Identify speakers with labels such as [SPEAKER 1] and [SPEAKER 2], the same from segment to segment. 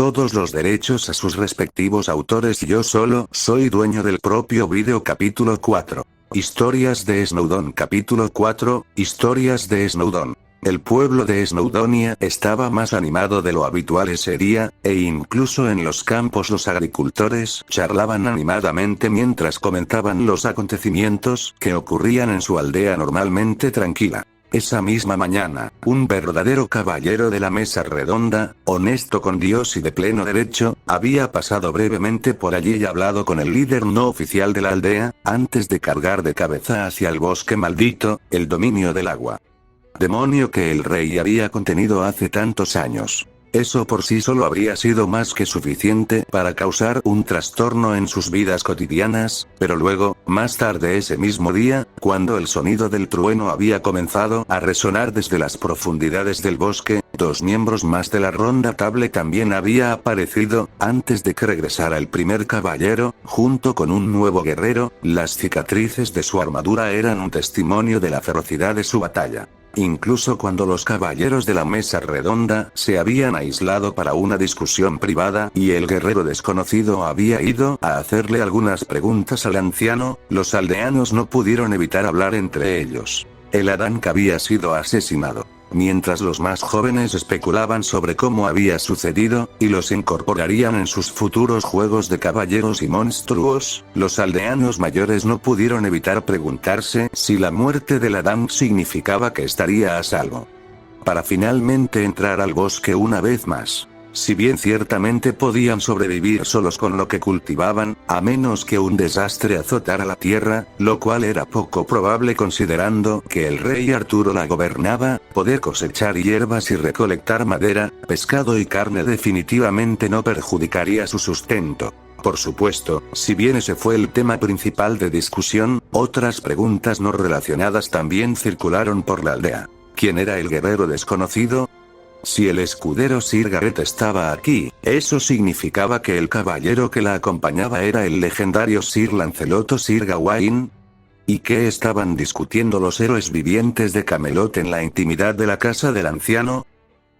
[SPEAKER 1] todos los derechos a sus respectivos autores y yo solo soy dueño del propio vídeo. Capítulo 4. Historias de Snowdon. Capítulo 4. Historias de Snowdon. El pueblo de Snowdonia estaba más animado de lo habitual ese día, e incluso en los campos los agricultores charlaban animadamente mientras comentaban los acontecimientos que ocurrían en su aldea normalmente tranquila. Esa misma mañana, un verdadero caballero de la mesa redonda, honesto con Dios y de pleno derecho, había pasado brevemente por allí y hablado con el líder no oficial de la aldea, antes de cargar de cabeza hacia el bosque maldito, el dominio del agua. Demonio que el rey había contenido hace tantos años. Eso por sí solo habría sido más que suficiente para causar un trastorno en sus vidas cotidianas, pero luego, más tarde ese mismo día, cuando el sonido del trueno había comenzado a resonar desde las profundidades del bosque, dos miembros más de la ronda table también había aparecido, antes de que regresara el primer caballero, junto con un nuevo guerrero. Las cicatrices de su armadura eran un testimonio de la ferocidad de su batalla. Incluso cuando los caballeros de la mesa redonda se habían aislado para una discusión privada y el guerrero desconocido había ido a hacerle algunas preguntas al anciano, los aldeanos no pudieron evitar hablar entre ellos. El Adank había sido asesinado. Mientras los más jóvenes especulaban sobre cómo había sucedido, y los incorporarían en sus futuros juegos de caballeros y monstruos, los aldeanos mayores no pudieron evitar preguntarse si la muerte del Adank significaba que estaría a salvo. Para finalmente entrar al bosque una vez más. Si bien ciertamente podían sobrevivir solos con lo que cultivaban, a menos que un desastre azotara la tierra, lo cual era poco probable considerando que el rey Arturo la gobernaba, poder cosechar hierbas y recolectar madera, pescado y carne definitivamente no perjudicaría su sustento. Por supuesto, si bien ese fue el tema principal de discusión, otras preguntas no relacionadas también circularon por la aldea. ¿Quién era el guerrero desconocido? Si el escudero Sir Gareth estaba aquí, eso significaba que el caballero que la acompañaba era el legendario Sir Lancelot o Sir Gawain. ¿Y qué estaban discutiendo los héroes vivientes de Camelot en la intimidad de la casa del anciano?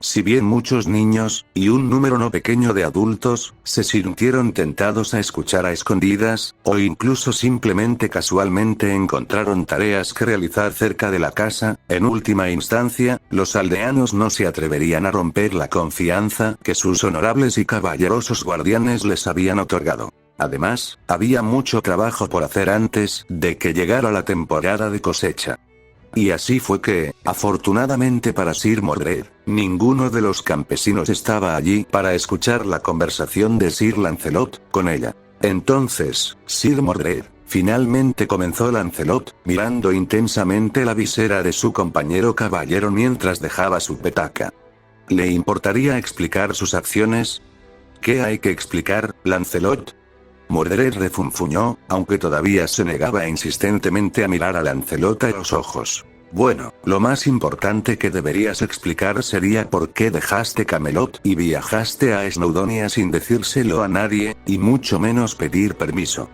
[SPEAKER 1] Si bien muchos niños, y un número no pequeño de adultos, se sintieron tentados a escuchar a escondidas, o incluso simplemente casualmente encontraron tareas que realizar cerca de la casa, en última instancia, los aldeanos no se atreverían a romper la confianza que sus honorables y caballerosos guardianes les habían otorgado. Además, había mucho trabajo por hacer antes de que llegara la temporada de cosecha. Y así fue que, afortunadamente para Sir Mordred, ninguno de los campesinos estaba allí para escuchar la conversación de Sir Lancelot con ella. Entonces, Sir Mordred, finalmente comenzó Lancelot, mirando intensamente la visera de su compañero caballero mientras dejaba su petaca. ¿Le importaría explicar sus acciones? ¿Qué hay que explicar, Lancelot? Mordred refunfuñó, aunque todavía se negaba insistentemente a mirar a Lancelot a los ojos. Bueno, lo más importante que deberías explicar sería por qué dejaste Camelot y viajaste a Snowdonia sin decírselo a nadie, y mucho menos pedir permiso.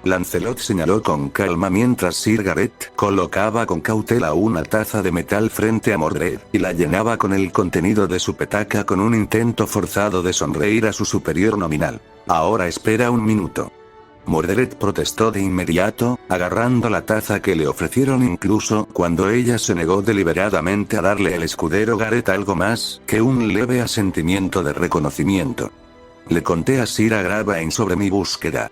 [SPEAKER 1] Lancelot señaló con calma mientras Sir Gareth colocaba con cautela una taza de metal frente a Mordred y la llenaba con el contenido de su petaca con un intento forzado de sonreír a su superior nominal. Ahora espera un minuto. Mordred protestó de inmediato, agarrando la taza que le ofrecieron incluso cuando ella se negó deliberadamente a darle al escudero Gareth algo más que un leve asentimiento de reconocimiento. Le conté a Sir Agravain sobre mi búsqueda.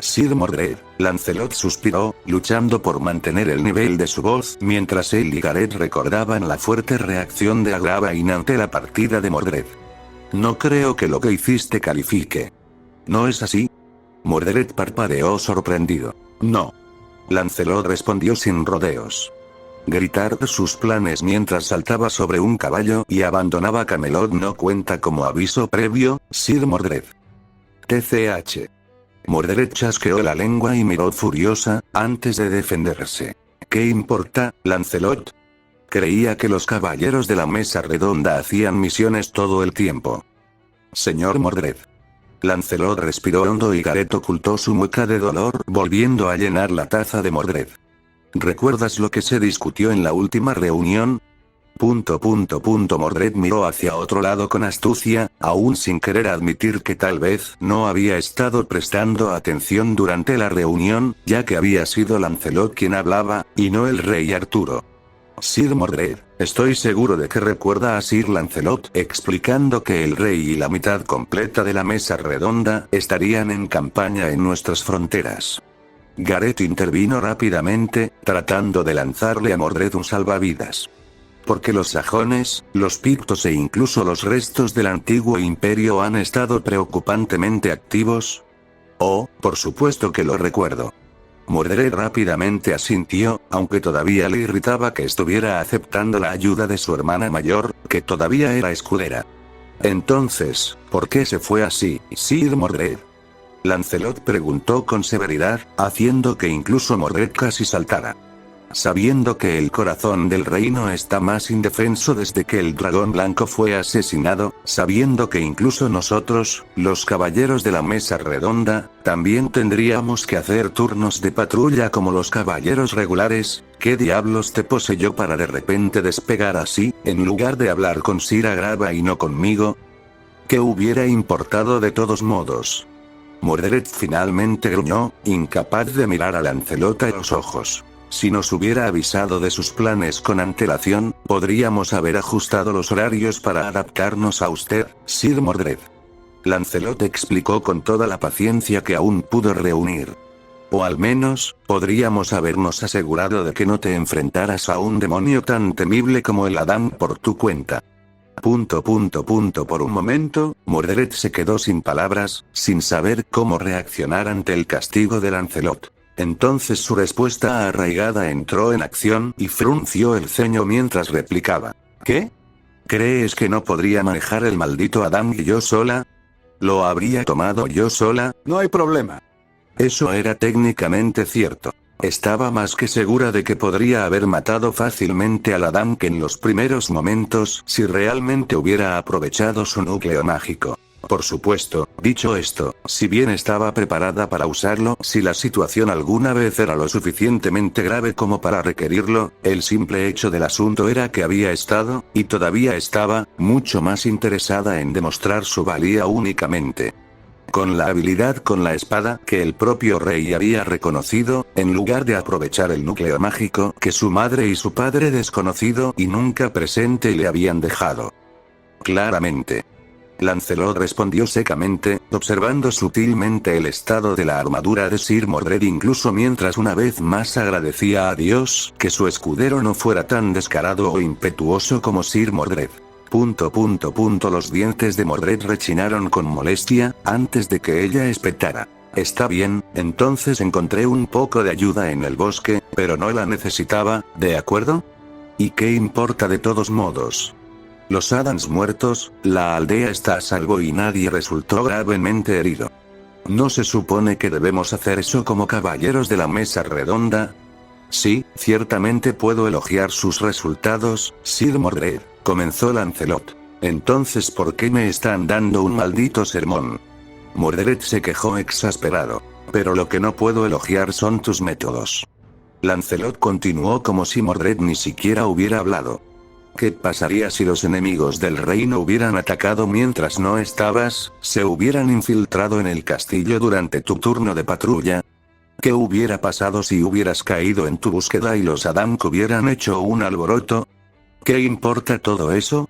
[SPEAKER 1] Sir Mordred, Lancelot suspiró, luchando por mantener el nivel de su voz mientras él y Gareth recordaban la fuerte reacción de Agravain ante la partida de Mordred. No creo que lo que hiciste califique. ¿No es así? Mordred parpadeó sorprendido. No. Lancelot respondió sin rodeos. Gritar sus planes mientras saltaba sobre un caballo y abandonaba Camelot no cuenta como aviso previo, Sir Mordred. TCH. Mordred chasqueó la lengua y miró furiosa, antes de defenderse. ¿Qué importa, Lancelot? Creía que los caballeros de la mesa redonda hacían misiones todo el tiempo. Señor Mordred. Lancelot respiró hondo y Gareth ocultó su mueca de dolor, volviendo a llenar la taza de Mordred. ¿Recuerdas lo que se discutió en la última reunión? Mordred miró hacia otro lado con astucia, aún sin querer admitir que tal vez no había estado prestando atención durante la reunión, ya que había sido Lancelot quien hablaba, y no el rey Arturo. Sir Mordred, estoy seguro de que recuerda a Sir Lancelot explicando que el rey y la mitad completa de la mesa redonda estarían en campaña en nuestras fronteras. Gareth intervino rápidamente, tratando de lanzarle a Mordred un salvavidas. Porque los sajones, los pictos e incluso los restos del antiguo imperio han estado preocupantemente activos. Oh, por supuesto que lo recuerdo. Mordred rápidamente asintió, aunque todavía le irritaba que estuviera aceptando la ayuda de su hermana mayor, que todavía era escudera. Entonces, ¿por qué se fue así, Sir Mordred? Lancelot preguntó con severidad, haciendo que incluso Mordred casi saltara. Sabiendo que el corazón del reino está más indefenso desde que el dragón blanco fue asesinado, sabiendo que incluso nosotros, los caballeros de la mesa redonda, también tendríamos que hacer turnos de patrulla como los caballeros regulares, ¿qué diablos te poseyó para de repente despegar así, en lugar de hablar con Sir Agrava y no conmigo? ¿Qué hubiera importado de todos modos? Mordred finalmente gruñó, incapaz de mirar a Lancelot a los ojos. Si nos hubiera avisado de sus planes con antelación, podríamos haber ajustado los horarios para adaptarnos a usted, Sir Mordred. Lancelot explicó con toda la paciencia que aún pudo reunir. O al menos, podríamos habernos asegurado de que no te enfrentaras a un demonio tan temible como el Adán por tu cuenta. Por un momento, Mordred se quedó sin palabras, sin saber cómo reaccionar ante el castigo de Lancelot. Entonces su respuesta arraigada entró en acción y frunció el ceño mientras replicaba. ¿Qué? ¿Crees que no podría manejar el maldito Adam y yo sola? ¿Lo habría tomado yo sola? No hay problema. Eso era técnicamente cierto. Estaba más que segura de que podría haber matado fácilmente al Adam que en los primeros momentos si realmente hubiera aprovechado su núcleo mágico. Por supuesto, dicho esto, si bien estaba preparada para usarlo si la situación alguna vez era lo suficientemente grave como para requerirlo, el simple hecho del asunto era que había estado, y todavía estaba, mucho más interesada en demostrar su valía únicamente. Con la habilidad con la espada que el propio rey había reconocido, en lugar de aprovechar el núcleo mágico que su madre y su padre desconocido y nunca presente le habían dejado. Claramente. Lancelot respondió secamente, observando sutilmente el estado de la armadura de Sir Mordred incluso mientras una vez más agradecía a Dios que su escudero no fuera tan descarado o impetuoso como Sir Mordred. Los dientes de Mordred rechinaron con molestia, antes de que ella espetara. Está bien, entonces encontré un poco de ayuda en el bosque, pero no la necesitaba, ¿de acuerdo? ¿Y qué importa de todos modos? Los Adams muertos, la aldea está a salvo y nadie resultó gravemente herido. ¿No se supone que debemos hacer eso como caballeros de la mesa redonda? Sí, ciertamente puedo elogiar sus resultados, Sir Mordred, comenzó Lancelot. Entonces ¿por qué me están dando un maldito sermón? Mordred se quejó exasperado. Pero lo que no puedo elogiar son tus métodos. Lancelot continuó como si Mordred ni siquiera hubiera hablado. ¿Qué pasaría si los enemigos del reino hubieran atacado mientras no estabas, se hubieran infiltrado en el castillo durante tu turno de patrulla? ¿Qué hubiera pasado si hubieras caído en tu búsqueda y los Adamk hubieran hecho un alboroto? ¿Qué importa todo eso?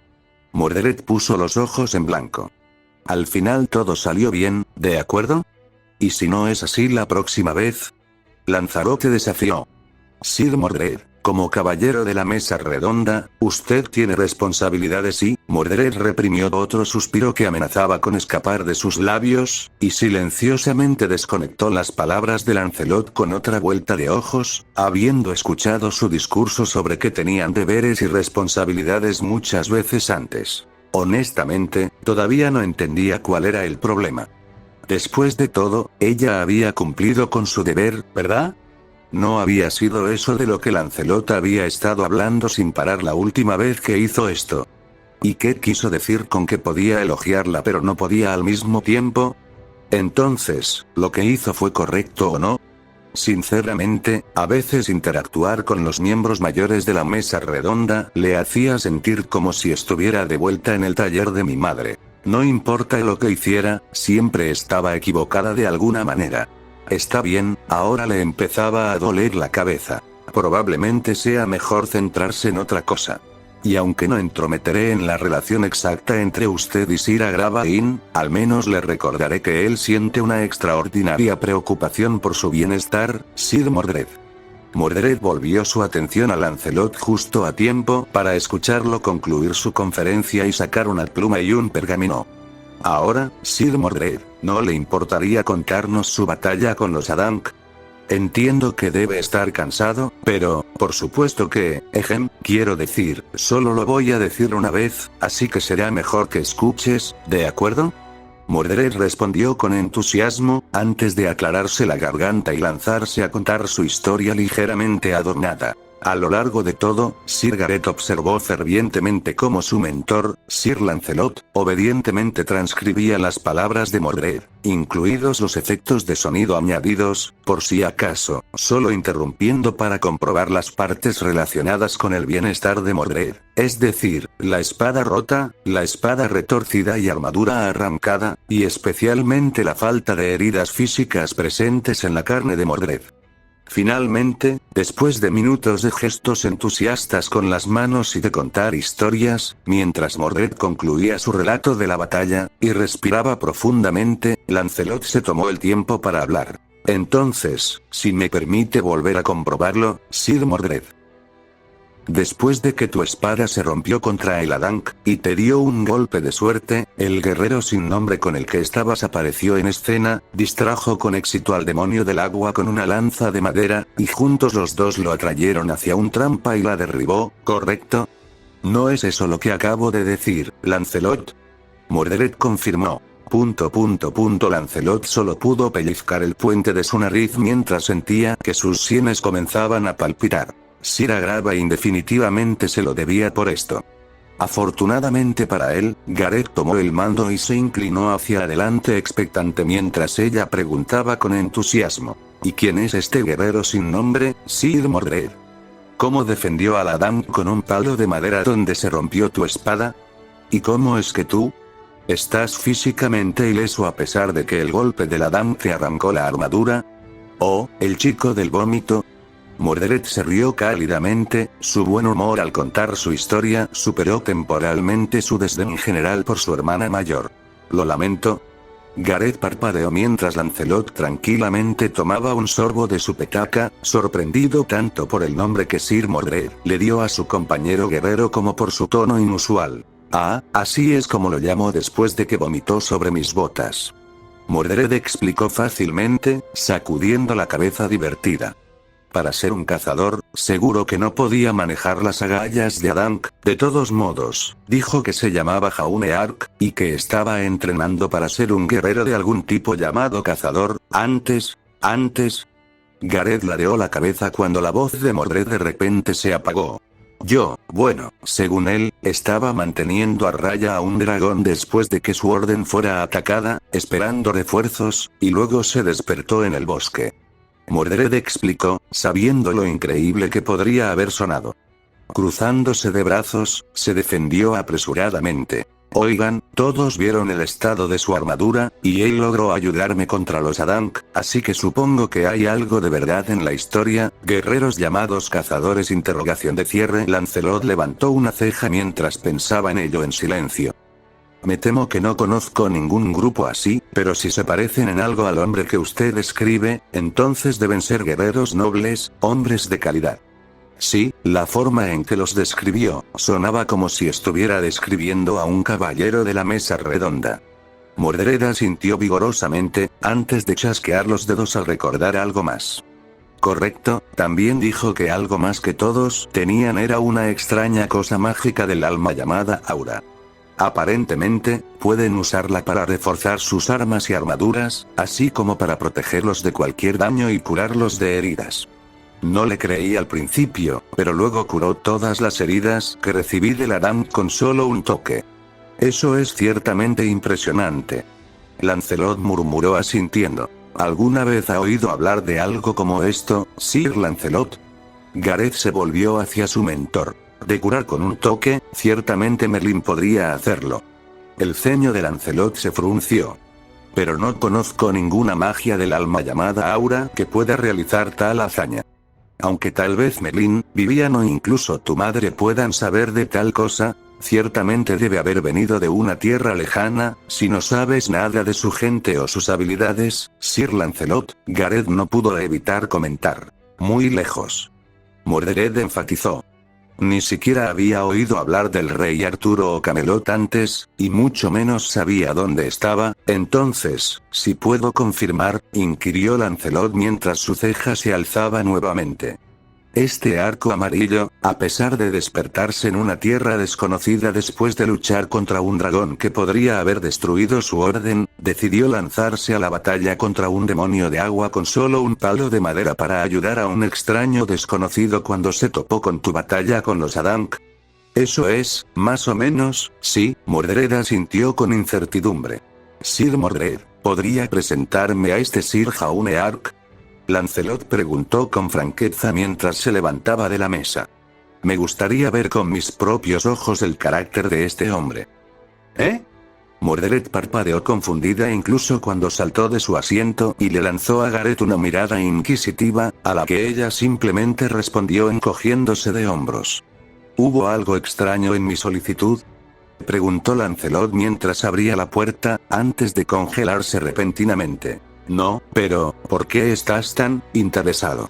[SPEAKER 1] Mordred puso los ojos en blanco. Al final todo salió bien, ¿de acuerdo? ¿Y si no es así la próxima vez? Lanzarote desafió. Sir Mordred, como caballero de la mesa redonda, usted tiene responsabilidades y, Mordred reprimió otro suspiro que amenazaba con escapar de sus labios, y silenciosamente desconectó las palabras de Lancelot con otra vuelta de ojos, habiendo escuchado su discurso sobre que tenían deberes y responsabilidades muchas veces antes. Honestamente, todavía no entendía cuál era el problema. Después de todo, ella había cumplido con su deber, ¿verdad? No había sido eso de lo que Lancelot había estado hablando sin parar la última vez que hizo esto. ¿Y qué quiso decir con que podía elogiarla pero no podía al mismo tiempo? Entonces, ¿lo que hizo fue correcto o no? Sinceramente, a veces interactuar con los miembros mayores de la mesa redonda le hacía sentir como si estuviera de vuelta en el taller de mi madre. No importa lo que hiciera, siempre estaba equivocada de alguna manera. Está bien, ahora le empezaba a doler la cabeza. Probablemente sea mejor centrarse en otra cosa. Y aunque no entrometeré en la relación exacta entre usted y Sir Agravain, al menos le recordaré que él siente una extraordinaria preocupación por su bienestar, Sir Mordred. Mordred volvió su atención a Lancelot justo a tiempo para escucharlo concluir su conferencia y sacar una pluma y un pergamino. Ahora, Sir Mordred, ¿no le importaría contarnos su batalla con los Adanc? Entiendo que debe estar cansado, pero, por supuesto que, quiero decir, solo lo voy a decir una vez, así que será mejor que escuches, ¿de acuerdo? Mordred respondió con entusiasmo, antes de aclararse la garganta y lanzarse a contar su historia ligeramente adornada. A lo largo de todo, Sir Gareth observó fervientemente cómo su mentor, Sir Lancelot, obedientemente transcribía las palabras de Mordred, incluidos los efectos de sonido añadidos, por si acaso, solo interrumpiendo para comprobar las partes relacionadas con el bienestar de Mordred, es decir, la espada rota, la espada retorcida y armadura arrancada, y especialmente la falta de heridas físicas presentes en la carne de Mordred. Finalmente, después de minutos de gestos entusiastas con las manos y de contar historias, mientras Mordred concluía su relato de la batalla, y respiraba profundamente, Lancelot se tomó el tiempo para hablar. Entonces, si me permite volver a comprobarlo, Sir Mordred. Después de que tu espada se rompió contra el Adanc, y te dio un golpe de suerte, el guerrero sin nombre con el que estabas apareció en escena, distrajo con éxito al demonio del agua con una lanza de madera, y juntos los dos lo atrayeron hacia un trampa y la derribó, ¿correcto? ¿No es eso lo que acabo de decir, Lancelot? Mordred confirmó. Lancelot solo pudo pellizcar el puente de su nariz mientras sentía que sus sienes comenzaban a palpitar. Sir Agravain definitivamente se lo debía por esto. Afortunadamente para él, Gareth tomó el mando y se inclinó hacia adelante expectante mientras ella preguntaba con entusiasmo. ¿Y quién es este guerrero sin nombre, Sir Mordred? ¿Cómo defendió a la dama con un palo de madera donde se rompió tu espada? ¿Y cómo es que tú estás físicamente ileso a pesar de que el golpe de la dama te arrancó la armadura? ¿Oh, el chico del vómito? Mordred se rió cálidamente, su buen humor al contar su historia superó temporalmente su desdén general por su hermana mayor. Lo lamento. Gareth parpadeó mientras Lancelot tranquilamente tomaba un sorbo de su petaca, sorprendido tanto por el nombre que Sir Mordred le dio a su compañero guerrero como por su tono inusual. Ah, así es como lo llamo después de que vomitó sobre mis botas. Mordred explicó fácilmente, sacudiendo la cabeza divertida. Para ser un cazador, seguro que no podía manejar las agallas de Adanc, de todos modos, dijo que se llamaba Jauneark, y que estaba entrenando para ser un guerrero de algún tipo llamado cazador, antes. Gareth ladeó la cabeza cuando la voz de Mordred de repente se apagó. Bueno, según él, estaba manteniendo a raya a un dragón después de que su orden fuera atacada, esperando refuerzos, y luego se despertó en el bosque. Mordred explicó, sabiendo lo increíble que podría haber sonado. Cruzándose de brazos, se defendió apresuradamente. Oigan, todos vieron el estado de su armadura, y él logró ayudarme contra los Adanc, así que supongo que hay algo de verdad en la historia, guerreros llamados cazadores de cierre. Lancelot levantó una ceja mientras pensaba en ello en silencio. Me temo que no conozco ningún grupo así, pero si se parecen en algo al hombre que usted describe, entonces deben ser guerreros nobles, hombres de calidad. Sí, la forma en que los describió, sonaba como si estuviera describiendo a un caballero de la mesa redonda. Mordred asintió vigorosamente, antes de chasquear los dedos al recordar algo más. Correcto, también dijo que algo más que todos tenían era una extraña cosa mágica del alma llamada aura. Aparentemente, pueden usarla para reforzar sus armas y armaduras, así como para protegerlos de cualquier daño y curarlos de heridas. No le creí al principio, pero luego curó todas las heridas que recibí de la dama con solo un toque. Eso es ciertamente impresionante. Lancelot murmuró asintiendo. ¿Alguna vez ha oído hablar de algo como esto, Sir Lancelot? Gareth se volvió hacia su mentor. De curar con un toque, ciertamente Merlin podría hacerlo. El ceño de Lancelot se frunció. Pero no conozco ninguna magia del alma llamada aura que pueda realizar tal hazaña. Aunque tal vez Merlin, Vivian o incluso tu madre puedan saber de tal cosa, ciertamente debe haber venido de una tierra lejana. Si no sabes nada de su gente o sus habilidades, Sir Lancelot, Gareth no pudo evitar comentar. Muy lejos. Mordred enfatizó. Ni siquiera había oído hablar del rey Arturo o Camelot antes, y mucho menos sabía dónde estaba. Entonces, si puedo confirmar, inquirió Lancelot mientras su ceja se alzaba nuevamente. Este arco amarillo, a pesar de despertarse en una tierra desconocida después de luchar contra un dragón que podría haber destruido su orden, decidió lanzarse a la batalla contra un demonio de agua con solo un palo de madera para ayudar a un extraño desconocido cuando se topó con tu batalla con los Adank. Eso es, más o menos, sí, Mordred asintió con incertidumbre. Sir Mordred, ¿podría presentarme a este Sir Jaune Ark? Lancelot preguntó con franqueza mientras se levantaba de la mesa. Me gustaría ver con mis propios ojos el carácter de este hombre. ¿Eh? Mordred parpadeó confundida incluso cuando saltó de su asiento y le lanzó a Gareth una mirada inquisitiva, a la que ella simplemente respondió encogiéndose de hombros. ¿Hubo algo extraño en mi solicitud? Preguntó Lancelot mientras abría la puerta, antes de congelarse repentinamente. No, pero, ¿por qué estás tan interesado?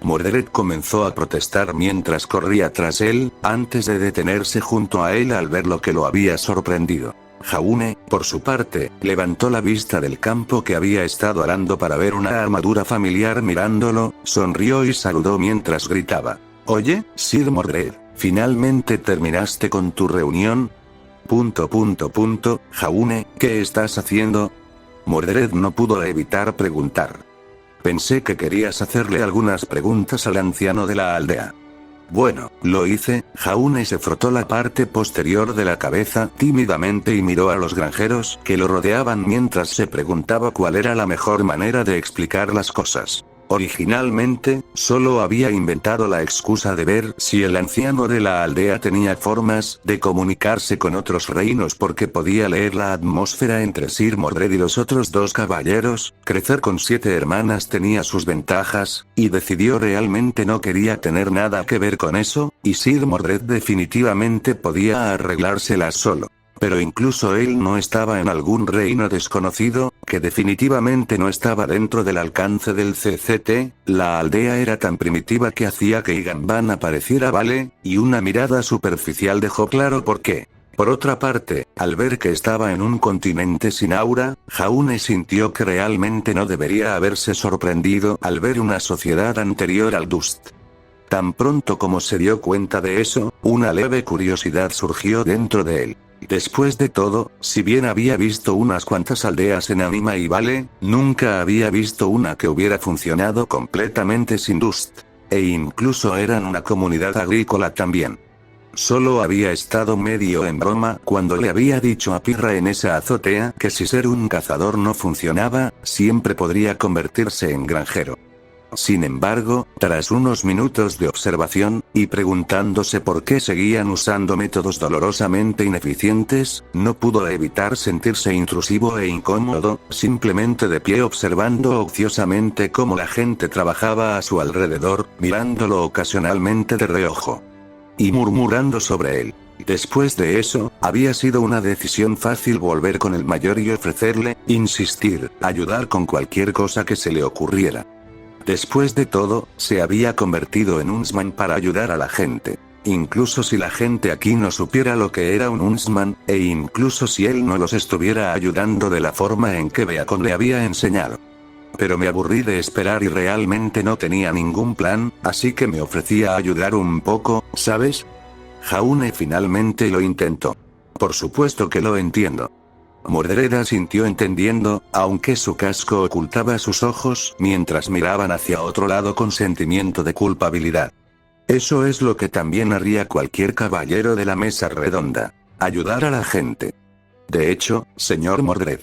[SPEAKER 1] Mordred comenzó a protestar mientras corría tras él, antes de detenerse junto a él al ver lo que lo había sorprendido. Jaune, por su parte, levantó la vista del campo que había estado arando para ver una armadura familiar mirándolo, sonrió y saludó mientras gritaba. Oye, Sir Mordred, ¿finalmente terminaste con tu reunión? Jaune, ¿qué estás haciendo? Mordred no pudo evitar preguntar. Pensé que querías hacerle algunas preguntas al anciano de la aldea. Bueno, lo hice. Jaune se frotó la parte posterior de la cabeza tímidamente y miró a los granjeros que lo rodeaban mientras se preguntaba cuál era la mejor manera de explicar las cosas. Originalmente, solo había inventado la excusa de ver si el anciano de la aldea tenía formas de comunicarse con otros reinos porque podía leer la atmósfera entre Sir Mordred y los otros dos caballeros. Crecer con 7 hermanas tenía sus ventajas, y decidió realmente no quería tener nada que ver con eso, y Sir Mordred definitivamente podía arreglárselas solo. Pero incluso él no estaba en algún reino desconocido, que definitivamente no estaba dentro del alcance del CCT. La aldea era tan primitiva que hacía que Iganban apareciera, ¿vale? Y una mirada superficial dejó claro por qué. Por otra parte, al ver que estaba en un continente sin aura, Jaune sintió que realmente no debería haberse sorprendido al ver una sociedad anterior al Dust. Tan pronto como se dio cuenta de eso, una leve curiosidad surgió dentro de él. Después de todo, si bien había visto unas cuantas aldeas en Anima y Vale, nunca había visto una que hubiera funcionado completamente sin Dust. E incluso eran una comunidad agrícola también. Solo había estado medio en broma cuando le había dicho a Pirra en esa azotea que si ser un cazador no funcionaba, siempre podría convertirse en granjero. Sin embargo, tras unos minutos de observación, y preguntándose por qué seguían usando métodos dolorosamente ineficientes, no pudo evitar sentirse intrusivo e incómodo, simplemente de pie observando ociosamente cómo la gente trabajaba a su alrededor, mirándolo ocasionalmente de reojo. Y murmurando sobre él. Después de eso, había sido una decisión fácil volver con el mayor y ofrecerle, insistir, ayudar con cualquier cosa que se le ocurriera. Después de todo, se había convertido en Huntsman para ayudar a la gente. Incluso si la gente aquí no supiera lo que era un Huntsman, e incluso si él no los estuviera ayudando de la forma en que Beacon le había enseñado. Pero me aburrí de esperar y realmente no tenía ningún plan, así que me ofrecía a ayudar un poco, ¿sabes? Jaune finalmente lo intentó. Por supuesto que lo entiendo. Mordred asintió entendiendo, aunque su casco ocultaba sus ojos mientras miraban hacia otro lado con sentimiento de culpabilidad. Eso es lo que también haría cualquier caballero de la mesa redonda. Ayudar a la gente. De hecho, señor Mordred.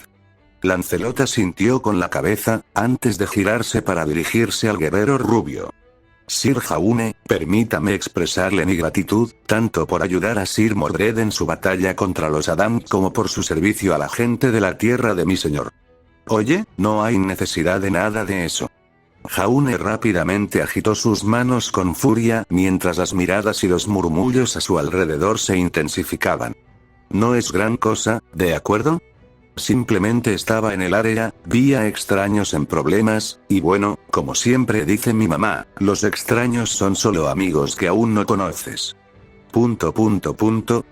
[SPEAKER 1] Lancelot asintió con la cabeza, antes de girarse para dirigirse al guerrero rubio. Sir Jaune, permítame expresarle mi gratitud, tanto por ayudar a Sir Mordred en su batalla contra los Adam como por su servicio a la gente de la tierra de mi señor. Oye, no hay necesidad de nada de eso. Jaune rápidamente agitó sus manos con furia, mientras las miradas y los murmullos a su alrededor se intensificaban. No es gran cosa, ¿de acuerdo? Simplemente estaba en el área, vi a extraños en problemas, y bueno, como siempre dice mi mamá, los extraños son solo amigos que aún no conoces.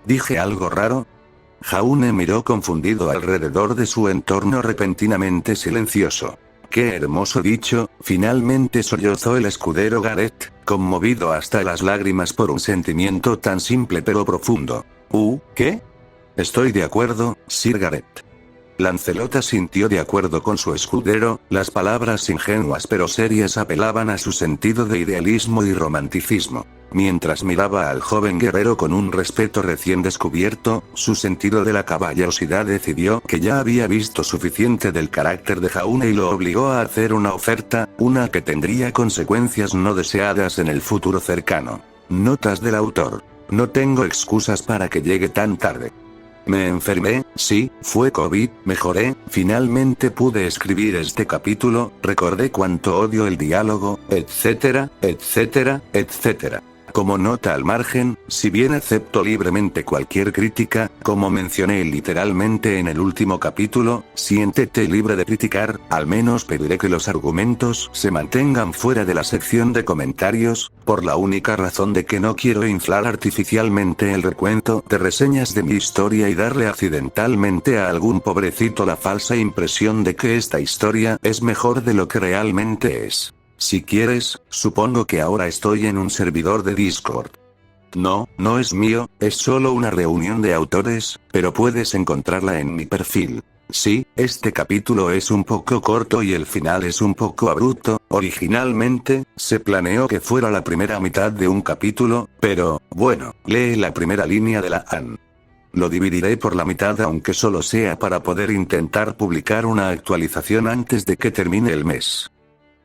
[SPEAKER 1] ¿Dije algo raro? Jaune miró confundido alrededor de su entorno repentinamente silencioso. ¡Qué hermoso dicho! Finalmente sollozó el escudero Gareth, conmovido hasta las lágrimas por un sentimiento tan simple pero profundo. ¿Qué? Estoy de acuerdo, Sir Gareth. Lancelot asintió de acuerdo con su escudero, las palabras ingenuas pero serias apelaban a su sentido de idealismo y romanticismo. Mientras miraba al joven guerrero con un respeto recién descubierto, su sentido de la caballerosidad decidió que ya había visto suficiente del carácter de Jaune y lo obligó a hacer una oferta, una que tendría consecuencias no deseadas en el futuro cercano. Notas del autor. No tengo excusas para que llegue tan tarde. Me enfermé, sí, fue COVID, mejoré, finalmente pude escribir este capítulo, recordé cuánto odio el diálogo, etcétera, etcétera, etcétera. Como nota al margen, si bien acepto libremente cualquier crítica, como mencioné literalmente en el último capítulo, siéntete libre de criticar, al menos pediré que los argumentos se mantengan fuera de la sección de comentarios, por la única razón de que no quiero inflar artificialmente el recuento de reseñas de mi historia y darle accidentalmente a algún pobrecito la falsa impresión de que esta historia es mejor de lo que realmente es. Si quieres, supongo que ahora estoy en un servidor de Discord. No, no es mío, es solo una reunión de autores, pero puedes encontrarla en mi perfil. Sí, este capítulo es un poco corto y el final es un poco abrupto. Originalmente, se planeó que fuera la primera mitad de un capítulo, pero, bueno, lee la primera línea de la AN. Lo dividiré por la mitad aunque solo sea para poder intentar publicar una actualización antes de que termine el mes.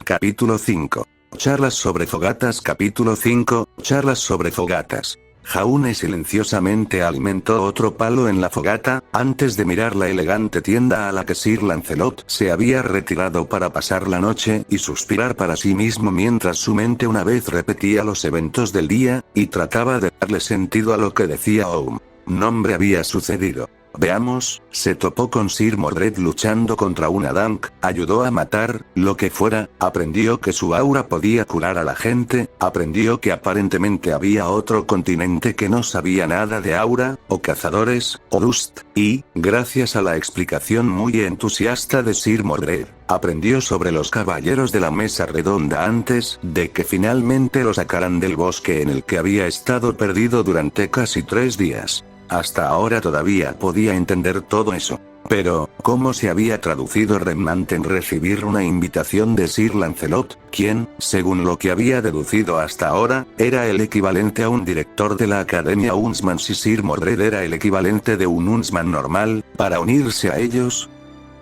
[SPEAKER 1] Capítulo 5. Charlas sobre fogatas. Capítulo 5. Charlas sobre fogatas. Jaune silenciosamente alimentó otro palo en la fogata, antes de mirar la elegante tienda a la que Sir Lancelot se había retirado para pasar la noche y suspirar para sí mismo mientras su mente una vez repetía los eventos del día, y trataba de darle sentido a lo que decía Oum. Nombre había sucedido. Veamos, se topó con Sir Mordred luchando contra una Dank, ayudó a matar, lo que fuera, aprendió que su aura podía curar a la gente, aprendió que aparentemente había otro continente que no sabía nada de aura, o cazadores, o Dust, y, gracias a la explicación muy entusiasta de Sir Mordred, aprendió sobre los caballeros de la mesa redonda antes de que finalmente lo sacaran del bosque en el que había estado perdido durante casi 3 días. Hasta ahora todavía podía entender todo eso. Pero, ¿cómo se había traducido Remnant en recibir una invitación de Sir Lancelot, quien, según lo que había deducido hasta ahora, era el equivalente a un director de la Academia Huntsman si Sir Mordred era el equivalente de un Huntsman normal, para unirse a ellos?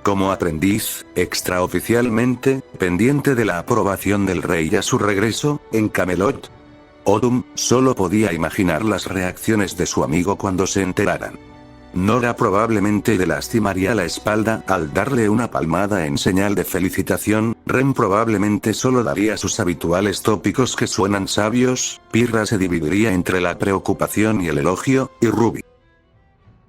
[SPEAKER 1] Como aprendiz, extraoficialmente, pendiente de la aprobación del rey a su regreso, en Camelot. Odum solo podía imaginar las reacciones de su amigo cuando se enteraran. Nora probablemente le lastimaría la espalda al darle una palmada en señal de felicitación, Ren probablemente solo daría sus habituales tópicos que suenan sabios, Pirra se dividiría entre la preocupación y el elogio, y Ruby.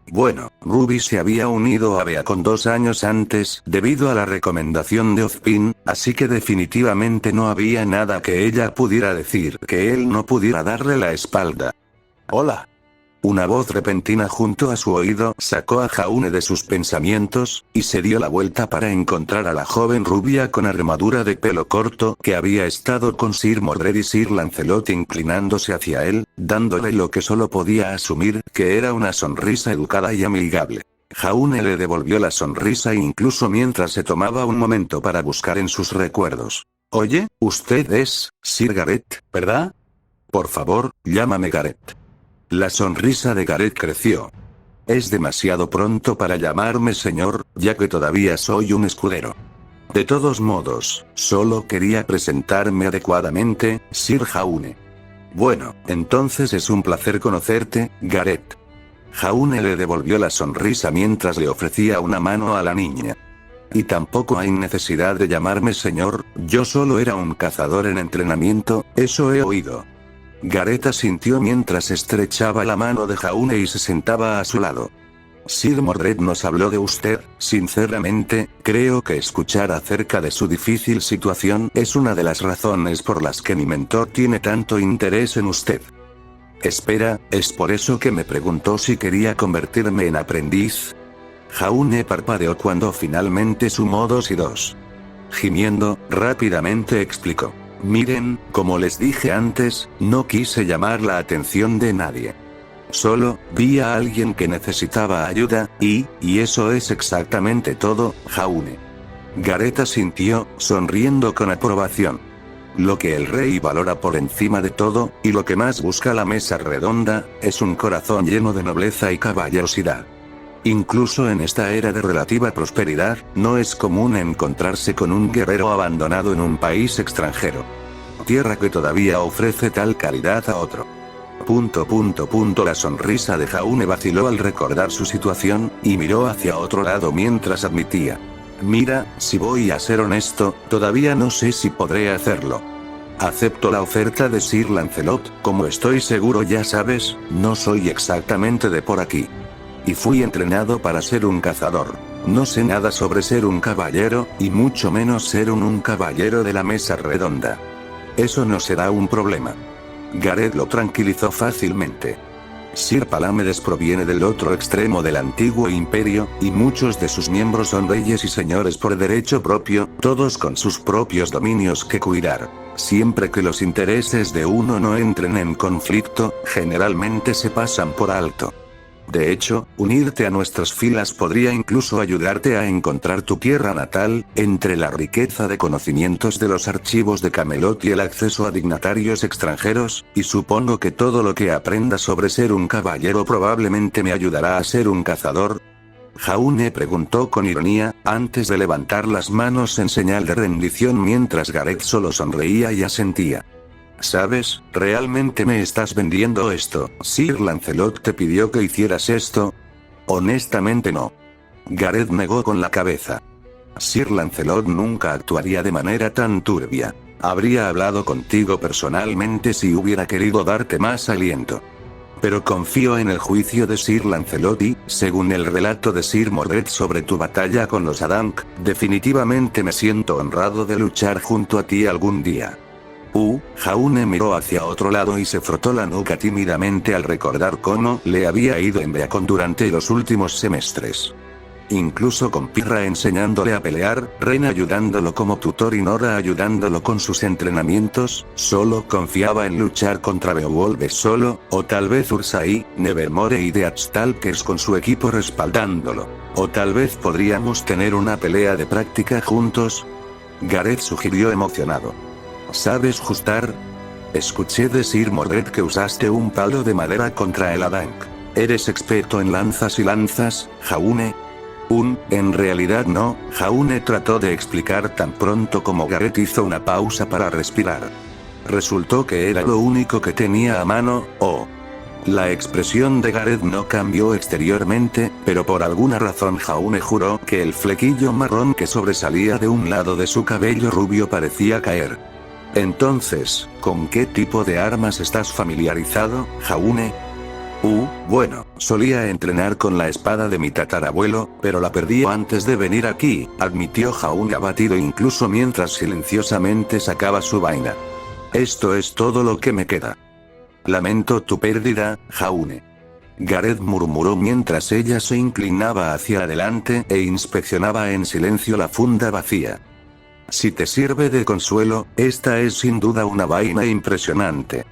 [SPEAKER 1] Bueno, Ruby se había unido a Beacon 2 años antes, debido a la recomendación de Ozpin, así que definitivamente no había nada que ella pudiera decir que él no pudiera darle la espalda. Hola. Una voz repentina junto a su oído sacó a Jaune de sus pensamientos, y se dio la vuelta para encontrar a la joven rubia con armadura de pelo corto que había estado con Sir Mordred y Sir Lancelot inclinándose hacia él, dándole lo que solo podía asumir que era una sonrisa educada y amigable. Jaune le devolvió la sonrisa incluso mientras se tomaba un momento para buscar en sus recuerdos. Oye, usted es Sir Gareth, ¿verdad? Por favor, llámame Gareth. La sonrisa de Gareth creció. Es demasiado pronto para llamarme señor, ya que todavía soy un escudero. De todos modos, solo quería presentarme adecuadamente, Sir Jaune. Bueno, entonces es un placer conocerte, Gareth. Jaune le devolvió la sonrisa mientras le ofrecía una mano a la niña. Y tampoco hay necesidad de llamarme señor, yo solo era un cazador en entrenamiento, eso he oído. Gareth asintió mientras estrechaba la mano de Jaune y se sentaba a su lado. Sir Mordred nos habló de usted, sinceramente, creo que escuchar acerca de su difícil situación es una de las razones por las que mi mentor tiene tanto interés en usted. Espera, ¿es por eso que me preguntó si quería convertirme en aprendiz? Jaune parpadeó cuando finalmente sumó 2 y 2. Gimiendo, rápidamente explicó. Miren, como les dije antes, no quise llamar la atención de nadie. Solo, vi a alguien que necesitaba ayuda, y eso es exactamente todo, Jaune. Gareth asintió, sonriendo con aprobación. Lo que el rey valora por encima de todo, y lo que más busca la mesa redonda, es un corazón lleno de nobleza y caballerosidad. Incluso en esta era de relativa prosperidad, no es común encontrarse con un guerrero abandonado en un país extranjero. Tierra que todavía ofrece tal calidad a otro. La sonrisa de Jaune vaciló al recordar su situación, y miró hacia otro lado mientras admitía. Mira, si voy a ser honesto, todavía no sé si podré hacerlo. Acepto la oferta de Sir Lancelot, como estoy seguro ya sabes, no soy exactamente de por aquí. Y fui entrenado para ser un cazador. No sé nada sobre ser un caballero, y mucho menos ser un caballero de la mesa redonda. Eso no será un problema. Gareth lo tranquilizó fácilmente. Sir Palamedes proviene del otro extremo del antiguo imperio, y muchos de sus miembros son reyes y señores por derecho propio, todos con sus propios dominios que cuidar. Siempre que los intereses de uno no entren en conflicto, generalmente se pasan por alto. De hecho, unirte a nuestras filas podría incluso ayudarte a encontrar tu tierra natal, entre la riqueza de conocimientos de los archivos de Camelot y el acceso a dignatarios extranjeros, y supongo que todo lo que aprenda sobre ser un caballero probablemente me ayudará a ser un cazador. Jaune preguntó con ironía, antes de levantar las manos en señal de rendición mientras Gareth solo sonreía y asentía. ¿Sabes? ¿Realmente me estás vendiendo esto? ¿Sir Lancelot te pidió que hicieras esto? Honestamente no. Gareth negó con la cabeza. Sir Lancelot nunca actuaría de manera tan turbia. Habría hablado contigo personalmente si hubiera querido darte más aliento. Pero confío en el juicio de Sir Lancelot y, según el relato de Sir Mordred sobre tu batalla con los Adanc, definitivamente me siento honrado de luchar junto a ti algún día. Jaune miró hacia otro lado y se frotó la nuca tímidamente al recordar cómo le había ido en Beacon durante los últimos semestres. Incluso con Pirra enseñándole a pelear, Ren ayudándolo como tutor y Nora ayudándolo con sus entrenamientos, solo confiaba en luchar contra Beowulf solo, o tal vez Ursai, Nevermore y Deathstalkers con su equipo respaldándolo. O tal vez podríamos tener una pelea de práctica juntos. Gareth sugirió emocionado. ¿Sabes justar? Escuché de Sir Mordred que usaste un palo de madera contra el Adanc. ¿Eres experto en lanzas y lanzas, Jaune? En realidad no, Jaune trató de explicar tan pronto como Gareth hizo una pausa para respirar. Resultó que era lo único que tenía a mano, La expresión de Gareth no cambió exteriormente, pero por alguna razón Jaune juró que el flequillo marrón que sobresalía de un lado de su cabello rubio parecía caer. Entonces, ¿con qué tipo de armas estás familiarizado, Jaune? Bueno, solía entrenar con la espada de mi tatarabuelo, pero la perdí antes de venir aquí, admitió Jaune abatido incluso mientras silenciosamente sacaba su vaina. Esto es todo lo que me queda. Lamento tu pérdida, Jaune. Gareth murmuró mientras ella se inclinaba hacia adelante e inspeccionaba en silencio la funda vacía. Si te sirve de consuelo, esta es sin duda una vaina impresionante.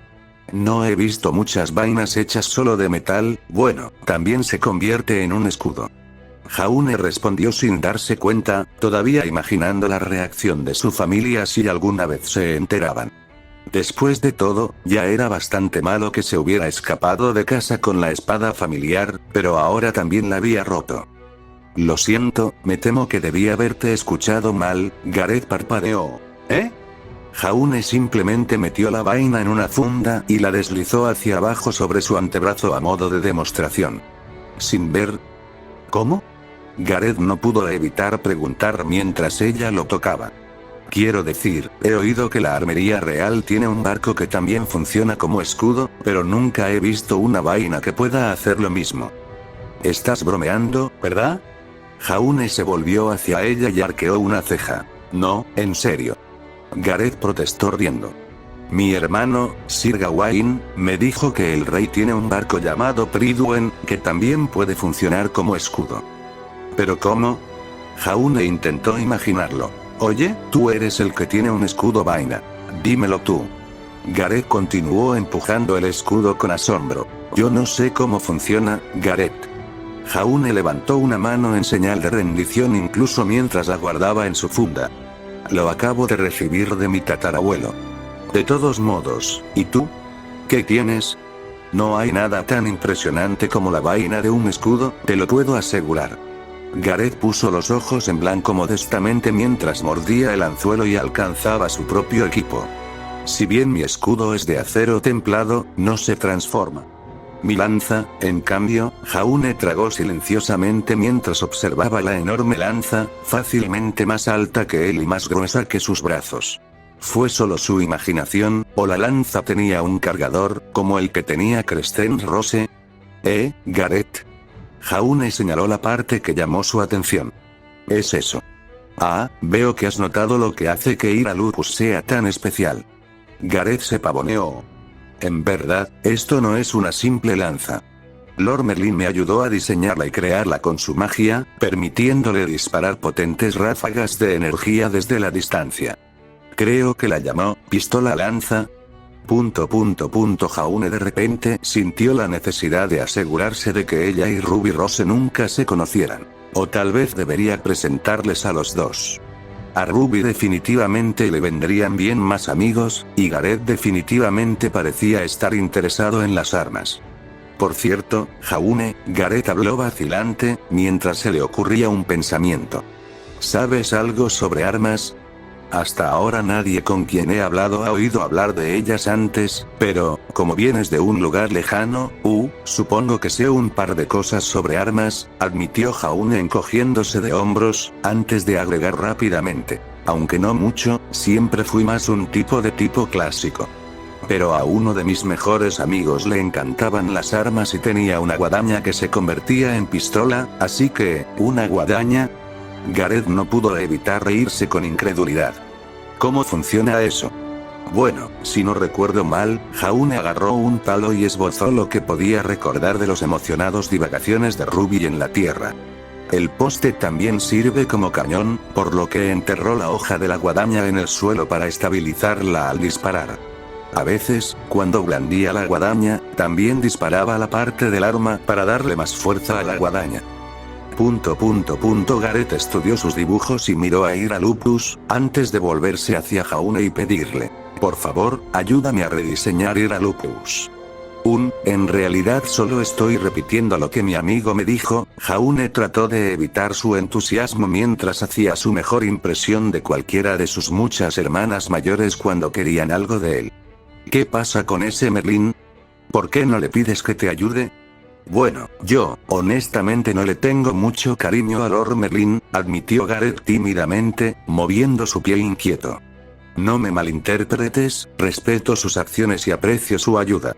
[SPEAKER 1] No he visto muchas vainas hechas solo de metal, bueno, también se convierte en un escudo. Jaune respondió sin darse cuenta, todavía imaginando la reacción de su familia si alguna vez se enteraban. Después de todo, ya era bastante malo que se hubiera escapado de casa con la espada familiar, pero ahora también la había roto. Lo siento, me temo que debí haberte escuchado mal, Gareth parpadeó. ¿Eh? Jaune simplemente metió la vaina en una funda y la deslizó hacia abajo sobre su antebrazo a modo de demostración. Sin ver. ¿Cómo? Gareth no pudo evitar preguntar mientras ella lo tocaba. Quiero decir, he oído que la armería real tiene un barco que también funciona como escudo, pero nunca he visto una vaina que pueda hacer lo mismo. Estás bromeando, ¿verdad? Jaune se volvió hacia ella y arqueó una ceja. No, en serio. Gareth protestó riendo. Mi hermano, Sir Gawain, me dijo que el rey tiene un barco llamado Pridwen, que también puede funcionar como escudo. ¿Pero cómo? Jaune intentó imaginarlo. Oye, tú eres el que tiene un escudo vaina. Dímelo tú. Gareth continuó empujando el escudo con asombro. Yo no sé cómo funciona, Gareth. Jaune levantó una mano en señal de rendición incluso mientras la guardaba en su funda. Lo acabo de recibir de mi tatarabuelo. De todos modos, ¿y tú? ¿Qué tienes? No hay nada tan impresionante como la vaina de un escudo, te lo puedo asegurar. Gareth puso los ojos en blanco modestamente mientras mordía el anzuelo y alcanzaba su propio equipo. Si bien mi escudo es de acero templado, no se transforma. Mi lanza, en cambio, Jaune tragó silenciosamente mientras observaba la enorme lanza, fácilmente más alta que él y más gruesa que sus brazos. ¿Fue solo su imaginación, o la lanza tenía un cargador, como el que tenía Crescent Rose? Gareth. Jaune señaló la parte que llamó su atención. Es eso. Ah, veo que has notado lo que hace que ir a Lupus sea tan especial. Gareth se pavoneó. En verdad, esto no es una simple lanza. Lord Merlin me ayudó a diseñarla y crearla con su magia, permitiéndole disparar potentes ráfagas de energía desde la distancia. Creo que la llamó pistola lanza. Jaune de repente sintió la necesidad de asegurarse de que ella y Ruby Rose nunca se conocieran. O tal vez debería presentarles a los dos. A Ruby definitivamente le vendrían bien más amigos, y Gareth definitivamente parecía estar interesado en las armas. Por cierto, Jaune, Gareth habló vacilante, mientras se le ocurría un pensamiento. ¿Sabes algo sobre armas? Hasta ahora nadie con quien he hablado ha oído hablar de ellas antes, pero, como vienes de un lugar lejano, supongo que sé un par de cosas sobre armas, admitió Jaune encogiéndose de hombros, antes de agregar rápidamente. Aunque no mucho, siempre fui más un tipo clásico. Pero a uno de mis mejores amigos le encantaban las armas y tenía una guadaña que se convertía en pistola, así que, ¿una guadaña? Gareth no pudo evitar reírse con incredulidad. ¿Cómo funciona eso? Bueno, si no recuerdo mal, Jaune agarró un palo y esbozó lo que podía recordar de los emocionados divagaciones de Ruby en la tierra. El poste también sirve como cañón, por lo que enterró la hoja de la guadaña en el suelo para estabilizarla al disparar. A veces, cuando blandía la guadaña, también disparaba la parte del arma para darle más fuerza a la guadaña. Gareth estudió sus dibujos y miró a Ira Lupus, antes de volverse hacia Jaune y pedirle: por favor, ayúdame a rediseñar Ira Lupus. En realidad solo estoy repitiendo lo que mi amigo me dijo. Jaune trató de evitar su entusiasmo mientras hacía su mejor impresión de cualquiera de sus muchas hermanas mayores cuando querían algo de él. ¿Qué pasa con ese Merlin? ¿Por qué no le pides que te ayude? Bueno, yo, honestamente no le tengo mucho cariño a Lord Merlin, admitió Gareth tímidamente, moviendo su pie inquieto. No me malinterpretes, respeto sus acciones y aprecio su ayuda.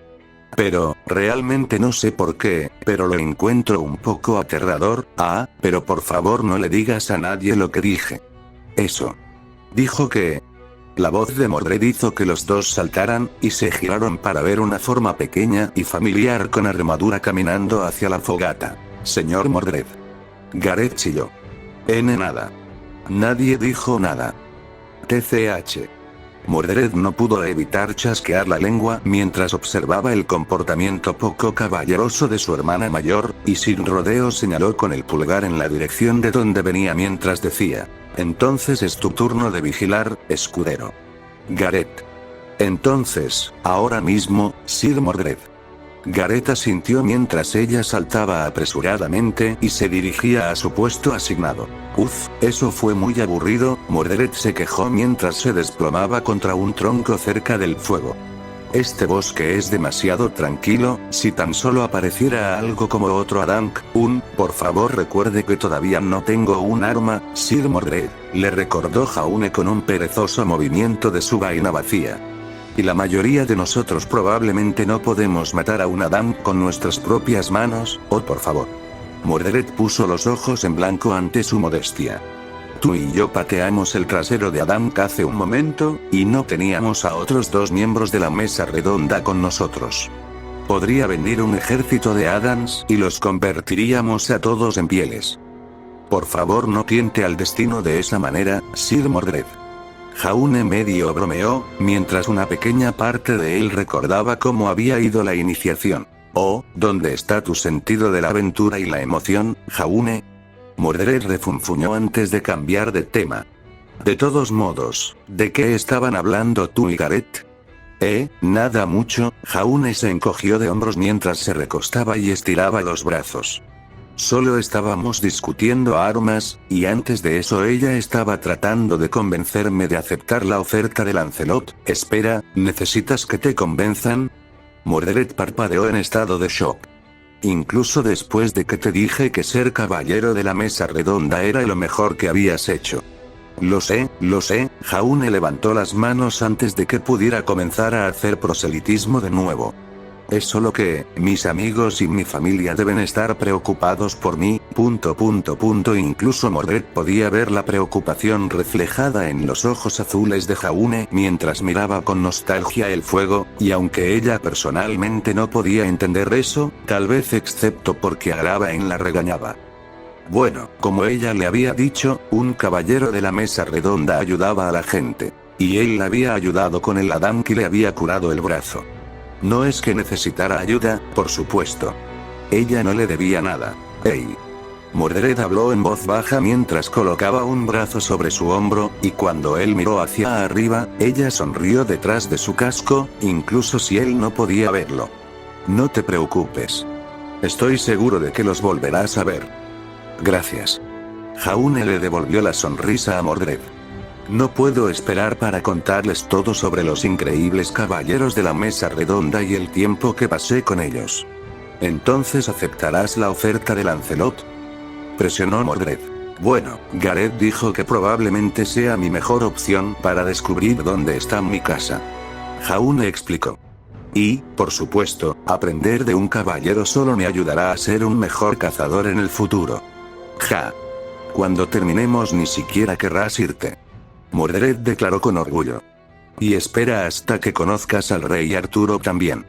[SPEAKER 1] Pero, realmente no sé por qué, pero lo encuentro un poco aterrador. Pero por favor no le digas a nadie lo que dije. Eso. Dijo que... La voz de Mordred hizo que los dos saltaran, y se giraron para ver una forma pequeña y familiar con armadura caminando hacia la fogata. Señor Mordred. Gareth chilló. Nada. Nadie dijo nada. TCH. Mordred no pudo evitar chasquear la lengua mientras observaba el comportamiento poco caballeroso de su hermana mayor, y sin rodeo señaló con el pulgar en la dirección de donde venía mientras decía: entonces es tu turno de vigilar, escudero. Gareth. Entonces, ahora mismo, Sir Mordred. Gareth asintió mientras ella saltaba apresuradamente y se dirigía a su puesto asignado. Uf, eso fue muy aburrido, Mordred se quejó mientras se desplomaba contra un tronco cerca del fuego. Este bosque es demasiado tranquilo, si tan solo apareciera algo como otro Adank, por favor recuerde que todavía no tengo un arma, Sir Mordred, le recordó Jaune con un perezoso movimiento de su vaina vacía. Y la mayoría de nosotros probablemente no podemos matar a un Adank con nuestras propias manos, oh por favor. Mordred puso los ojos en blanco ante su modestia. Tú y yo pateamos el trasero de Adank hace un momento, y no teníamos a otros dos miembros de la mesa redonda con nosotros. Podría venir un ejército de Adans y los convertiríamos a todos en pieles. Por favor no tiente al destino de esa manera, Sir Mordred. Jaune medio bromeó, mientras una pequeña parte de él recordaba cómo había ido la iniciación. Oh, ¿dónde está tu sentido de la aventura y la emoción, Jaune? Mordred refunfuñó antes de cambiar de tema. De todos modos, ¿de qué estaban hablando tú y Gareth? Nada mucho, Jaune se encogió de hombros mientras se recostaba y estiraba los brazos. Solo estábamos discutiendo armas, y antes de eso ella estaba tratando de convencerme de aceptar la oferta de Lancelot. Espera, ¿necesitas que te convenzan? Mordred parpadeó en estado de shock. Incluso después de que te dije que ser caballero de la mesa redonda era lo mejor que habías hecho. Lo sé, Jaune levantó las manos antes de que pudiera comenzar a hacer proselitismo de nuevo. Es solo que, mis amigos y mi familia deben estar preocupados por mí, ... Incluso Mordred podía ver la preocupación reflejada en los ojos azules de Jaune mientras miraba con nostalgia el fuego, y aunque ella personalmente no podía entender eso, tal vez excepto porque Arabaen la regañaba. Bueno, como ella le había dicho, un caballero de la mesa redonda ayudaba a la gente. Y él la había ayudado con el Adank y le había curado el brazo. No es que necesitara ayuda, por supuesto. Ella no le debía nada. Hey. Mordred habló en voz baja mientras colocaba un brazo sobre su hombro, y cuando él miró hacia arriba, ella sonrió detrás de su casco, incluso si él no podía verlo. No te preocupes. Estoy seguro de que los volverás a ver. Gracias. Jaune le devolvió la sonrisa a Mordred. No puedo esperar para contarles todo sobre los increíbles caballeros de la mesa redonda y el tiempo que pasé con ellos. ¿Entonces aceptarás la oferta de Lancelot? Presionó Mordred. Bueno, Gareth dijo que probablemente sea mi mejor opción para descubrir dónde está mi casa. Jaune explicó. Y, por supuesto, aprender de un caballero solo me ayudará a ser un mejor cazador en el futuro. Ja. Cuando terminemos ni siquiera querrás irte. Mordred declaró con orgullo. Y espera hasta que conozcas al rey Arturo también.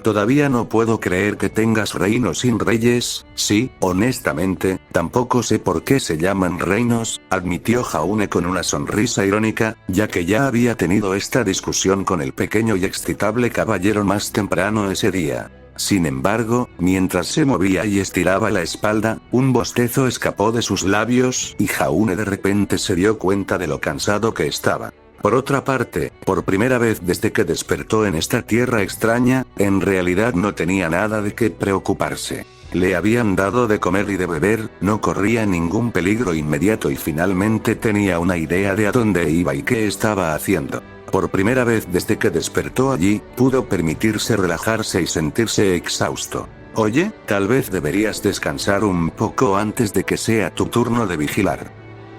[SPEAKER 1] Todavía no puedo creer que tengas reinos sin reyes, sí, honestamente, tampoco sé por qué se llaman reinos, admitió Jaune con una sonrisa irónica, ya que ya había tenido esta discusión con el pequeño y excitable caballero más temprano ese día. Sin embargo, mientras se movía y estiraba la espalda, un bostezo escapó de sus labios, y Jaune de repente se dio cuenta de lo cansado que estaba. Por otra parte, por primera vez desde que despertó en esta tierra extraña, en realidad no tenía nada de qué preocuparse. Le habían dado de comer y de beber, no corría ningún peligro inmediato y finalmente tenía una idea de a dónde iba y qué estaba haciendo. Por primera vez desde que despertó allí, pudo permitirse relajarse y sentirse exhausto. Oye, tal vez deberías descansar un poco antes de que sea tu turno de vigilar.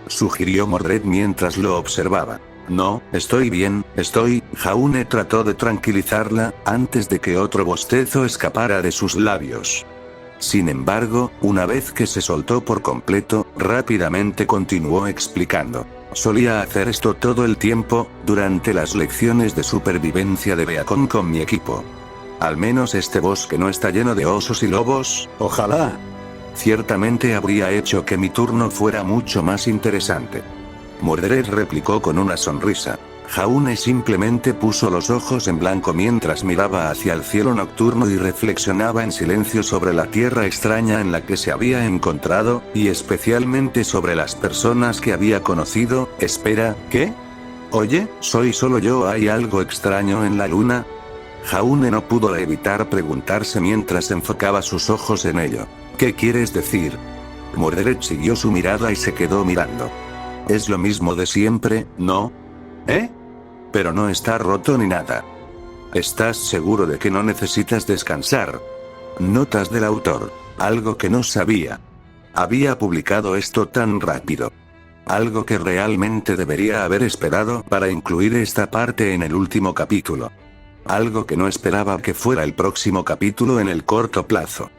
[SPEAKER 1] Sugirió Mordred mientras lo observaba. No, estoy bien, Jaune trató de tranquilizarla, antes de que otro bostezo escapara de sus labios. Sin embargo, una vez que se soltó por completo, rápidamente continuó explicando. Solía hacer esto todo el tiempo, durante las lecciones de supervivencia de Beacon con mi equipo. Al menos este bosque no está lleno de osos y lobos, ojalá. Ciertamente habría hecho que mi turno fuera mucho más interesante. Mordred replicó con una sonrisa. Jaune simplemente puso los ojos en blanco mientras miraba hacia el cielo nocturno y reflexionaba en silencio sobre la tierra extraña en la que se había encontrado, y especialmente sobre las personas que había conocido. Espera, ¿qué? Oye, ¿soy solo yo? ¿Hay algo extraño en la luna? Jaune no pudo evitar preguntarse mientras enfocaba sus ojos en ello. ¿Qué quieres decir? Mordred siguió su mirada y se quedó mirando. Es lo mismo de siempre, ¿no? ¿Eh? Pero no está roto ni nada. ¿Estás seguro de que no necesitas descansar? Notas del autor. Algo que no sabía. Había publicado esto tan rápido. Algo que realmente debería haber esperado para incluir esta parte en el último capítulo. Algo que no esperaba que fuera el próximo capítulo en el corto plazo.